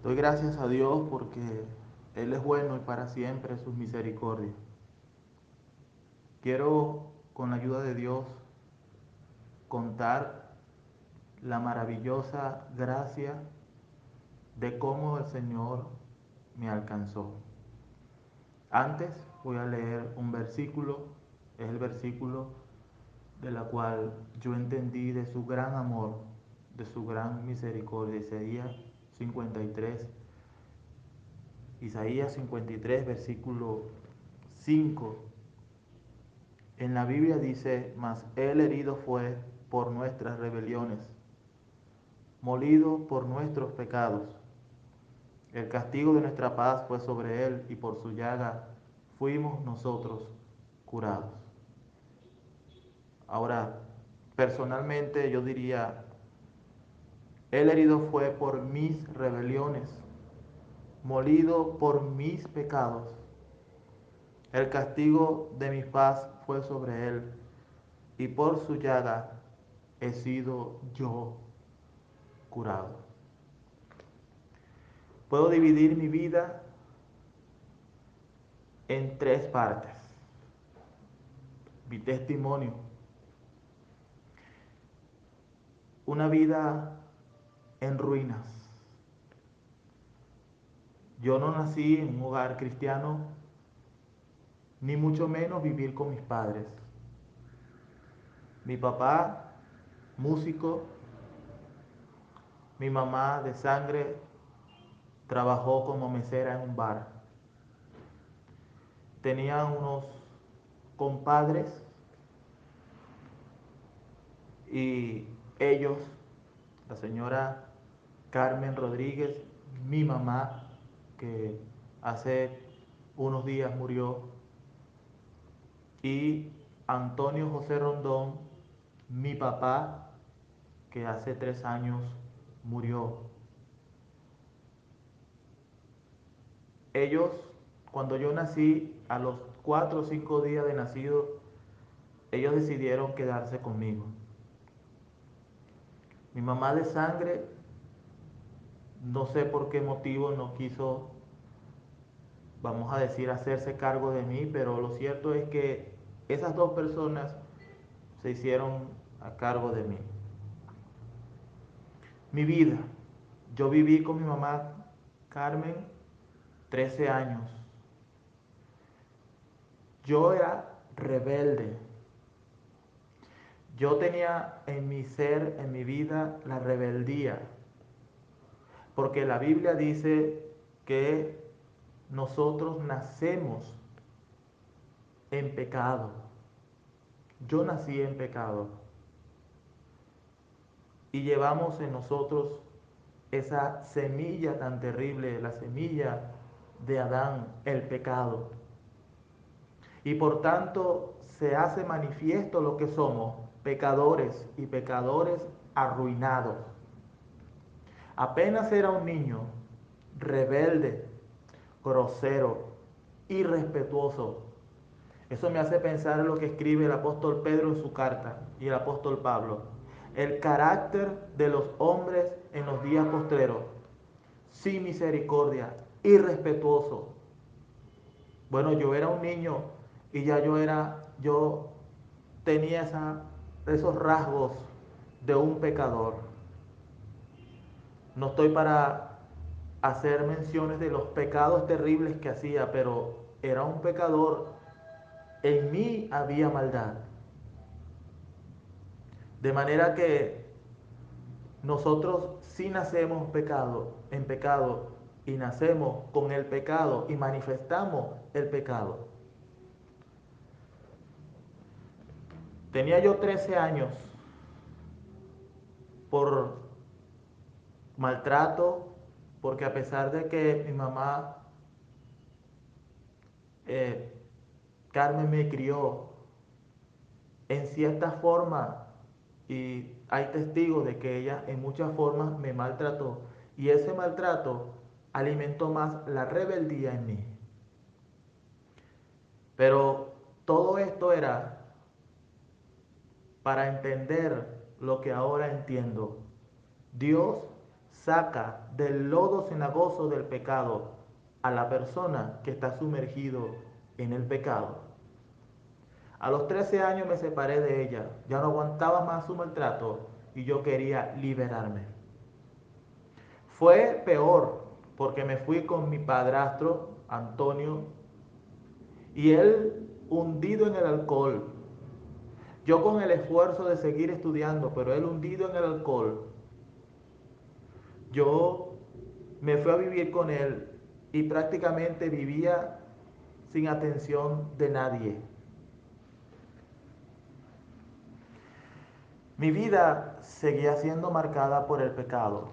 Doy gracias a Dios porque Él es bueno y para siempre sus misericordias. Quiero, con la ayuda de Dios, contar la maravillosa gracia de cómo el Señor me alcanzó. Antes voy a leer un versículo, es el versículo de la cual yo entendí de su gran amor, de su gran misericordia. Isaías 53, versículo 5. En la Biblia dice: mas Él herido fue por nuestras rebeliones, molido por nuestros pecados. El castigo de nuestra paz fue sobre Él, y por su llaga fuimos nosotros curados. Ahora, personalmente yo diría: Él herido fue por mis rebeliones, molido por mis pecados. El castigo de mi paz fue sobre Él, y por su llaga he sido yo curado. Puedo dividir mi vida en tres partes. Mi testimonio. Una vida en ruinas. Yo no nací en un hogar cristiano, ni mucho menos vivir con mis padres. Mi papá, músico, mi mamá de sangre, trabajó como mesera en un bar. Tenía unos compadres y ellos, la señora Carmen Rodríguez, mi mamá, que hace unos días murió, y Antonio José Rondón, mi papá, que hace 3 años murió. Ellos, cuando yo nací, a los 4 o 5 días de nacido, ellos decidieron quedarse conmigo. Mi mamá de sangre, no sé por qué motivo no quiso, vamos a decir, hacerse cargo de mí, pero lo cierto es que esas dos personas se hicieron a cargo de mí. Mi vida, yo viví con mi mamá Carmen 13 años. Yo era rebelde. Yo tenía en mi ser, en mi vida, la rebeldía. Porque la Biblia dice que nosotros nacemos en pecado. Yo nací en pecado. Y llevamos en nosotros esa semilla tan terrible, la semilla de Adán, el pecado. Y por tanto se hace manifiesto lo que somos, pecadores y pecadores arruinados. Apenas era un niño, rebelde, grosero, irrespetuoso. Eso me hace pensar en lo que escribe el apóstol Pedro en su carta y el apóstol Pablo. El carácter de los hombres en los días postreros, sin misericordia, irrespetuoso. Bueno, yo era un niño y ya yo tenía esos rasgos de un pecador. No estoy para hacer menciones de los pecados terribles que hacía, pero era un pecador. En mí había maldad. De manera que nosotros sí nacemos en pecado, y nacemos con el pecado y manifestamos el pecado. Tenía yo 13 años por maltrato, porque a pesar de que mi mamá eh, Carmen me crió en cierta forma, y hay testigos de que ella en muchas formas me maltrató, y ese maltrato alimentó más la rebeldía en mí. Pero todo esto era para entender lo que ahora entiendo. Dios saca del lodo cenagoso del pecado a la persona que está sumergido en el pecado. A los 13 años me separé de ella, ya no aguantaba más su maltrato y yo quería liberarme. Fue peor porque me fui con mi padrastro, Antonio, y él hundido en el alcohol. Yo con el esfuerzo de seguir estudiando, pero él hundido en el alcohol. Yo me fui a vivir con él y prácticamente vivía sin atención de nadie. Mi vida seguía siendo marcada por el pecado.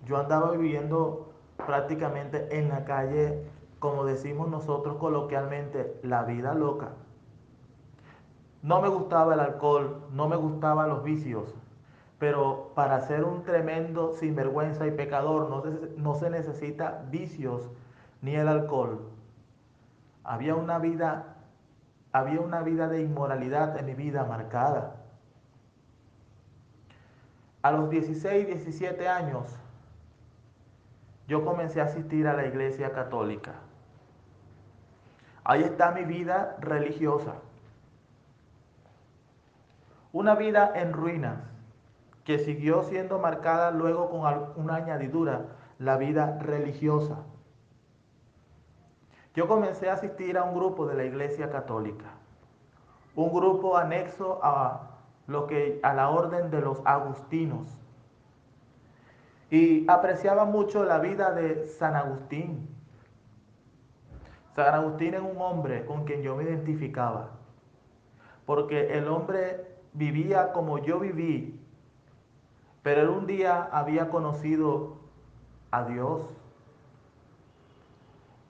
Yo andaba viviendo prácticamente en la calle, como decimos nosotros coloquialmente, la vida loca. No me gustaba el alcohol, no me gustaban los vicios, pero para ser un tremendo sinvergüenza y pecador no se necesita vicios ni el alcohol. Había una vida, había una vida de inmoralidad en mi vida marcada. A los 16, 17 años, yo comencé a asistir a la iglesia católica. Ahí está mi vida religiosa. Una vida en ruinas, que siguió siendo marcada luego con una añadidura, la vida religiosa. Yo comencé a asistir a un grupo de la iglesia católica, un grupo anexo a la orden de los agustinos. Y apreciaba mucho la vida de San Agustín. San Agustín es un hombre con quien yo me identificaba, porque el hombre vivía como yo viví, pero él un día había conocido a Dios.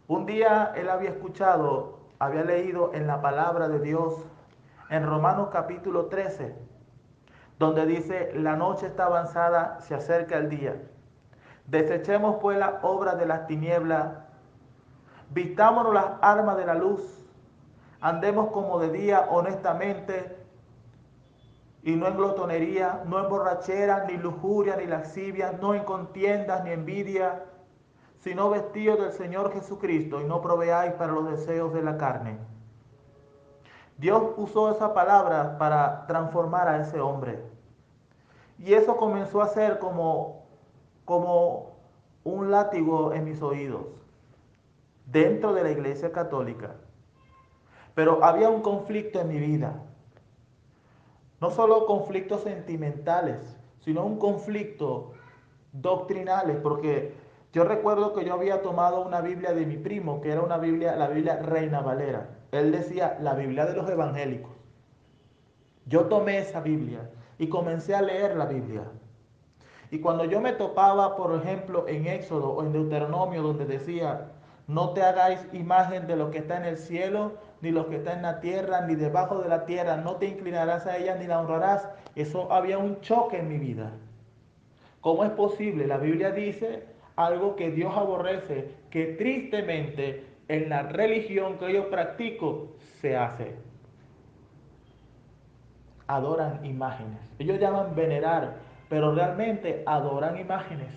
Un día él había escuchado, había leído en la palabra de Dios, en Romanos capítulo 13, donde dice: la noche está avanzada, se acerca el día. Desechemos pues las obras de las tinieblas, vistámonos las armas de la luz, andemos como de día honestamente, y no en glotonería, no en borrachera, ni lujuria, ni lascivia, no en contiendas, ni envidia, sino vestidos del Señor Jesucristo, y no proveáis para los deseos de la carne. Dios usó esa palabra para transformar a ese hombre. Y eso comenzó a ser como un látigo en mis oídos, dentro de la iglesia católica. Pero había un conflicto en mi vida. No solo conflictos sentimentales, sino un conflicto doctrinales, porque yo recuerdo que yo había tomado una Biblia de mi primo, que era una Biblia, la Biblia Reina Valera. Él decía la Biblia de los evangélicos. Yo tomé esa Biblia y comencé a leer la Biblia. Y cuando yo me topaba, por ejemplo, en Éxodo o en Deuteronomio, donde decía: no te hagáis imagen de lo que está en el cielo, ni lo que está en la tierra, ni debajo de la tierra, no te inclinarás a ella ni la honrarás. Eso había un choque en mi vida. ¿Cómo es posible? La Biblia dice algo que Dios aborrece, que tristemente en la religión que yo practico se hace. Adoran imágenes. Ellos llaman venerar, pero realmente adoran imágenes.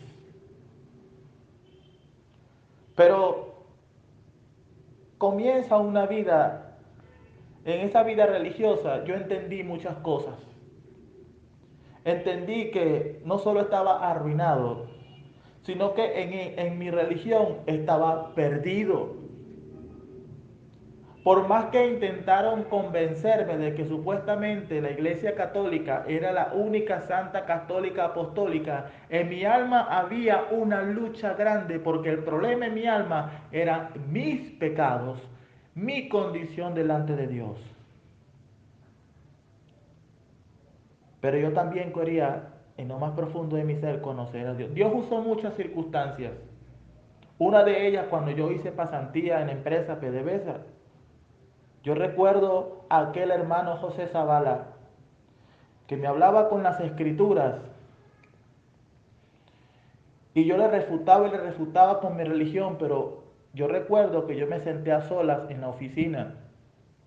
Pero comienza una vida, en esa vida religiosa yo entendí muchas cosas. Entendí que no solo estaba arruinado, sino que en mi religión estaba perdido. Por más que intentaron convencerme de que supuestamente la Iglesia Católica era la única santa católica apostólica, en mi alma había una lucha grande, porque el problema en mi alma eran mis pecados, mi condición delante de Dios. Pero yo también quería, en lo más profundo de mi ser, conocer a Dios. Dios usó muchas circunstancias. Una de ellas, cuando yo hice pasantía en la empresa PDVSA, yo recuerdo a aquel hermano José Zavala que me hablaba con las escrituras y yo le refutaba con mi religión, pero yo recuerdo que yo me senté a solas en la oficina,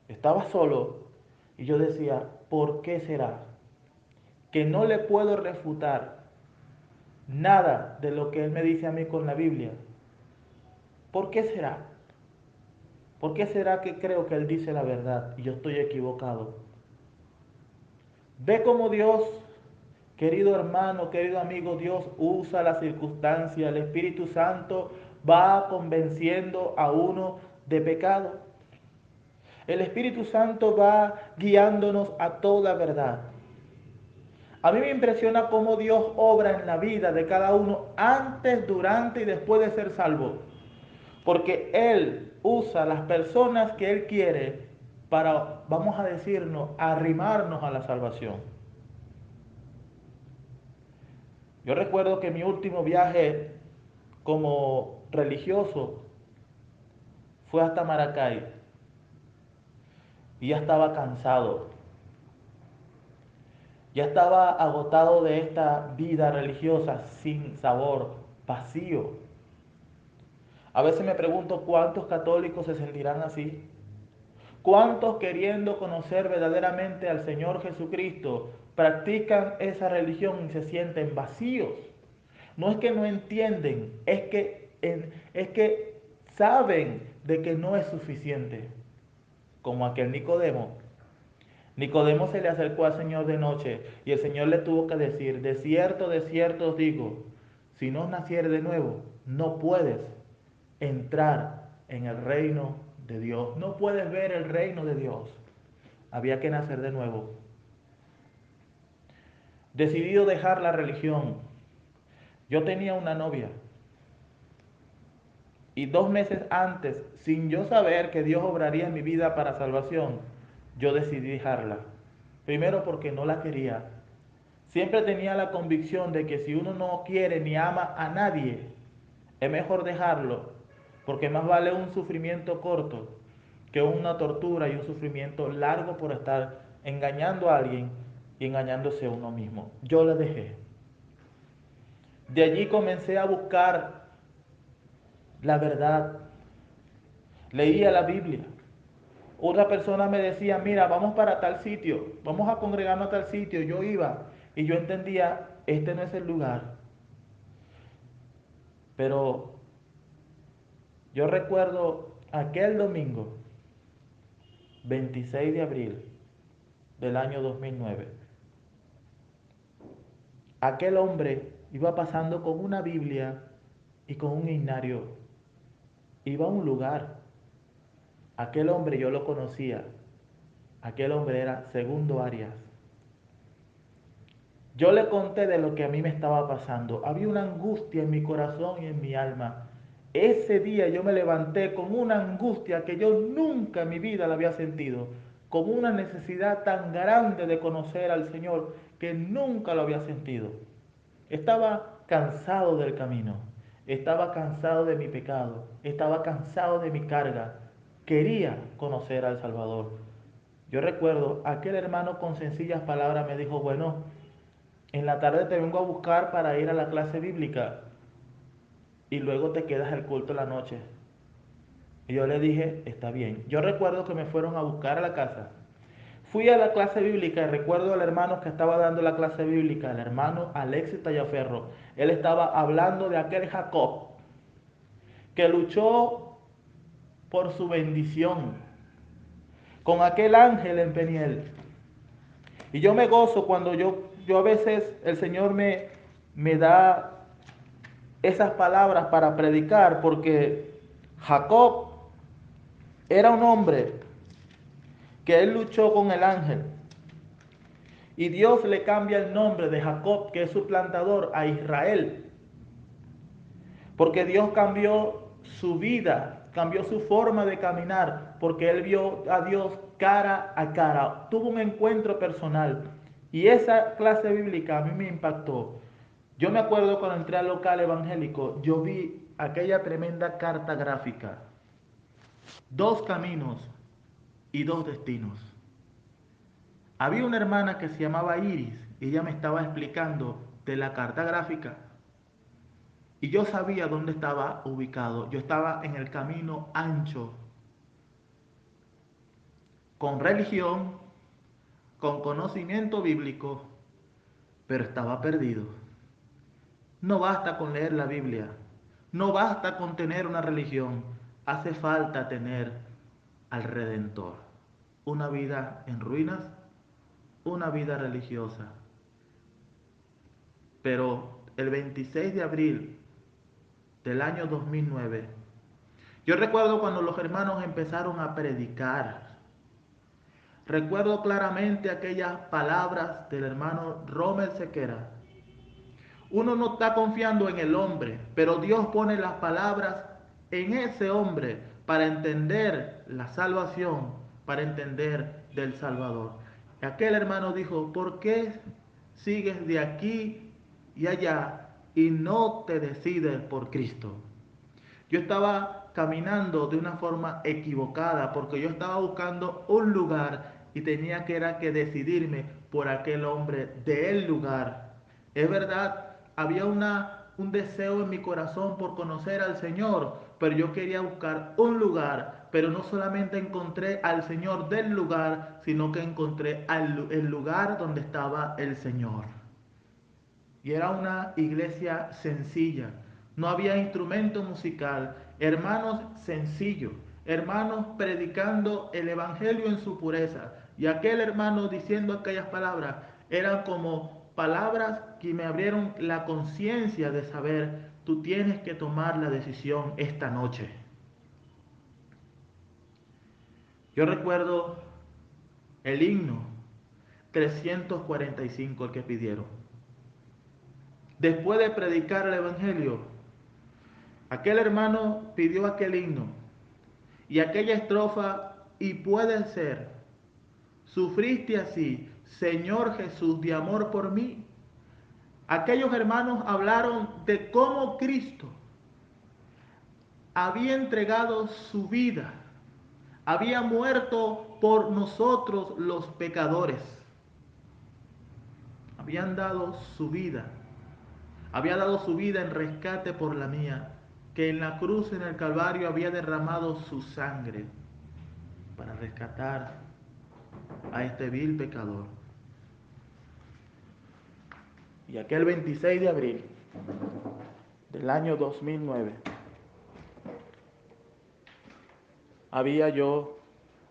estaba solo y yo decía: ¿por qué será que no le puedo refutar nada de lo que Él me dice a mí con la Biblia. ¿Por qué será? ¿Por qué será que creo que Él dice la verdad y yo estoy equivocado? Ve cómo Dios, querido hermano, querido amigo, Dios usa la circunstancia. El Espíritu Santo va convenciendo a uno de pecado. El Espíritu Santo va guiándonos a toda verdad. A mí me impresiona cómo Dios obra en la vida de cada uno antes, durante y después de ser salvo. Porque Él usa las personas que Él quiere para, vamos a decirnos, arrimarnos a la salvación. Yo recuerdo que mi último viaje como religioso fue hasta Maracay y ya estaba cansado, ya estaba agotado de esta vida religiosa sin sabor, vacío. A veces me pregunto cuántos católicos se sentirán así. ¿Cuántos queriendo conocer verdaderamente al Señor Jesucristo practican esa religión y se sienten vacíos? No es que no entienden, es que saben de que no es suficiente. Como aquel Nicodemo. Nicodemo se le acercó al Señor de noche y el Señor le tuvo que decir, de cierto os digo, si no nacieres de nuevo, no puedes entrar en el reino de Dios. No puedes ver el reino de Dios. Había que nacer de nuevo. Decidido dejar la religión. Yo tenía una novia y 2 meses antes, sin yo saber que Dios obraría en mi vida para salvación, yo decidí dejarla. Primero porque no la quería. Siempre tenía la convicción de que si uno no quiere ni ama a nadie, es mejor dejarlo, porque más vale un sufrimiento corto que una tortura y un sufrimiento largo por estar engañando a alguien y engañándose a uno mismo. Yo la dejé. De allí comencé a buscar la verdad. Leía la Biblia. Otra persona me decía, mira, vamos para tal sitio, vamos a congregarnos a tal sitio. Yo iba y yo entendía, este no es el lugar. Pero yo recuerdo aquel domingo, 26 de abril del año 2009. Aquel hombre iba pasando con una Biblia y con un himnario. Iba a un lugar. Aquel hombre yo lo conocía. Aquel hombre era Segundo Arias. Yo le conté de lo que a mí me estaba pasando. Había una angustia en mi corazón y en mi alma. Ese día yo me levanté con una angustia que yo nunca en mi vida la había sentido, con una necesidad tan grande de conocer al Señor que nunca lo había sentido. Estaba cansado del camino, estaba cansado de mi pecado, estaba cansado de mi carga. Quería conocer al Salvador. Yo recuerdo, aquel hermano con sencillas palabras me dijo, bueno, en la tarde te vengo a buscar para ir a la clase bíblica y luego te quedas el culto en la noche. Y yo le dije, está bien. Yo recuerdo que me fueron a buscar a la casa. Fui a la clase bíblica y recuerdo al hermano que estaba dando la clase bíblica, el hermano Alexis Tallaferro. Él estaba hablando de aquel Jacob que luchó por su bendición con aquel ángel en Peniel. Y yo me gozo cuando yo a veces el Señor me da esas palabras para predicar, porque Jacob era un hombre que él luchó con el ángel. Y Dios le cambia el nombre de Jacob, que es su plantador, a Israel. Porque Dios cambió su vida, cambió su forma de caminar, porque él vio a Dios cara a cara. Tuvo un encuentro personal. Y esa clase bíblica a mí me impactó. Yo me acuerdo cuando entré al local evangélico, yo vi aquella tremenda carta gráfica. 2 caminos y 2 destinos. Había una hermana que se llamaba Iris y ella me estaba explicando de la carta gráfica. Y yo sabía dónde estaba ubicado. Yo estaba en el camino ancho, con religión, con conocimiento bíblico, pero estaba perdido. No basta con leer la Biblia, no basta con tener una religión, hace falta tener al Redentor. Una vida en ruinas, una vida religiosa. Pero el 26 de abril del año 2009, yo recuerdo cuando los hermanos empezaron a predicar. Recuerdo claramente aquellas palabras del hermano Rommel Sequera. Uno no está confiando en el hombre, pero Dios pone las palabras en ese hombre para entender la salvación, para entender del Salvador. Y aquel hermano dijo, ¿por qué sigues de aquí y allá y no te decides por Cristo? Yo estaba caminando de una forma equivocada porque yo estaba buscando un lugar y tenía que decidirme por aquel hombre del lugar. Es verdad, había un deseo en mi corazón por conocer al Señor, pero yo quería buscar un lugar, pero no solamente encontré al Señor del lugar, sino que encontré el lugar donde estaba el Señor. Y era una iglesia sencilla, no había instrumento musical, hermanos sencillos, hermanos predicando el evangelio en su pureza. Y aquel hermano diciendo aquellas palabras eran como palabras que me abrieron la conciencia de saber, tú tienes que tomar la decisión esta noche. Yo recuerdo el himno 345, el que pidieron. Después de predicar el evangelio, aquel hermano pidió aquel himno y aquella estrofa, y puede ser, sufriste así, Señor Jesús, de amor por mí. Aquellos hermanos hablaron de cómo Cristo había entregado su vida, había muerto por nosotros los pecadores, habían dado su vida, había dado su vida en rescate por la mía, que en la cruz, en el Calvario, había derramado su sangre para rescatar a este vil pecador. Y aquel 26 de abril del año 2009, había yo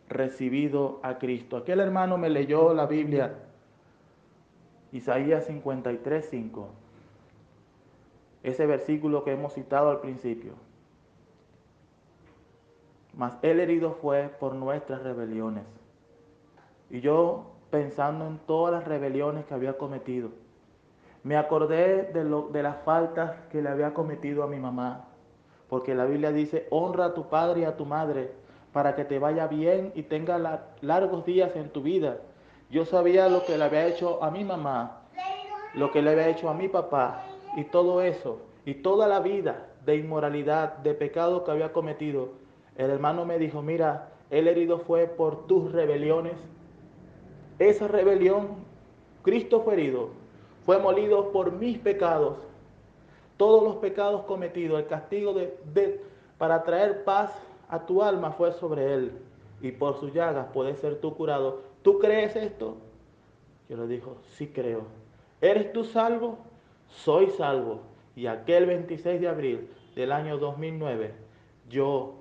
recibido a Cristo. Aquel hermano me leyó la Biblia, Isaías 53:5, ese versículo que hemos citado al principio. Mas él herido fue por nuestras rebeliones. Y yo, pensando en todas las rebeliones que había cometido, me acordé de las faltas que le había cometido a mi mamá, porque la Biblia dice, honra a tu padre y a tu madre, para que te vaya bien y tengas largos días en tu vida. Yo sabía lo que le había hecho a mi mamá, lo que le había hecho a mi papá, y todo eso, y toda la vida de inmoralidad, de pecado que había cometido. El hermano me dijo, mira, el herido fue por tus rebeliones. Esa rebelión, Cristo fue herido, fue molido por mis pecados. Todos los pecados cometidos, el castigo para traer paz a tu alma fue sobre él. Y por sus llagas puedes ser tú curado. ¿Tú crees esto? Yo le dijo, sí creo. ¿Eres tú salvo? Soy salvo. Y aquel 26 de abril del año 2009, yo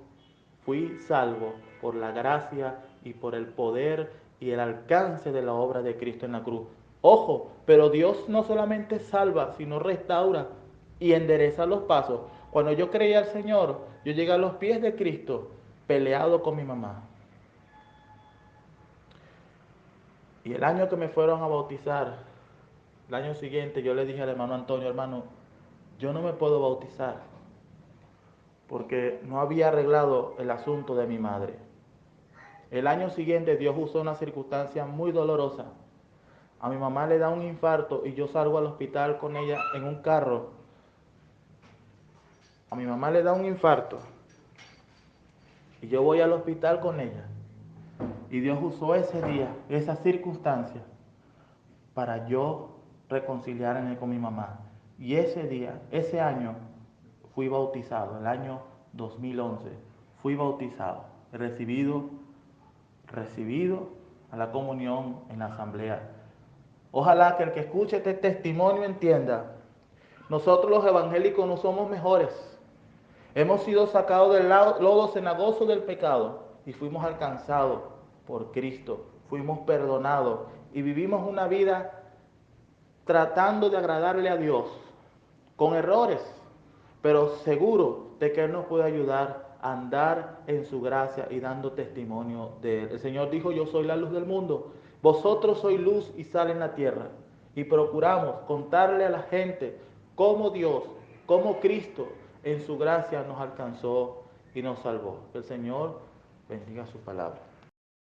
fui salvo por la gracia y por el poder y el alcance de la obra de Cristo en la cruz. Ojo, pero Dios no solamente salva, sino restaura y endereza los pasos. Cuando yo creí al Señor, yo llegué a los pies de Cristo, peleado con mi mamá. Y el año que me fueron a bautizar, el año siguiente, yo le dije al hermano Antonio, hermano, yo no me puedo bautizar porque no había arreglado el asunto de mi madre. El año siguiente Dios usó una circunstancia muy dolorosa. A mi mamá le da un infarto y yo salgo al hospital con ella en un carro. A mi mamá le da un infarto y yo voy al hospital con ella. Y Dios usó ese día, esa circunstancia, para yo reconciliarme con mi mamá. Y ese día, ese año, fui bautizado, el año 2011, fui bautizado, recibido a la comunión en la asamblea. Ojalá que el que escuche este testimonio entienda Nosotros los evangélicos no somos mejores. Hemos sido sacados del lodo cenagoso del pecado y fuimos alcanzados por Cristo. Fuimos perdonados y vivimos una vida tratando de agradarle a Dios, con errores, pero seguro de que Él nos puede ayudar a andar en su gracia y dando testimonio de Él. El Señor dijo, yo soy la luz del mundo, vosotros sois luz y sal en la tierra. Y procuramos contarle a la gente cómo Dios, cómo Cristo en su gracia nos alcanzó y nos salvó. Que el Señor bendiga su palabra.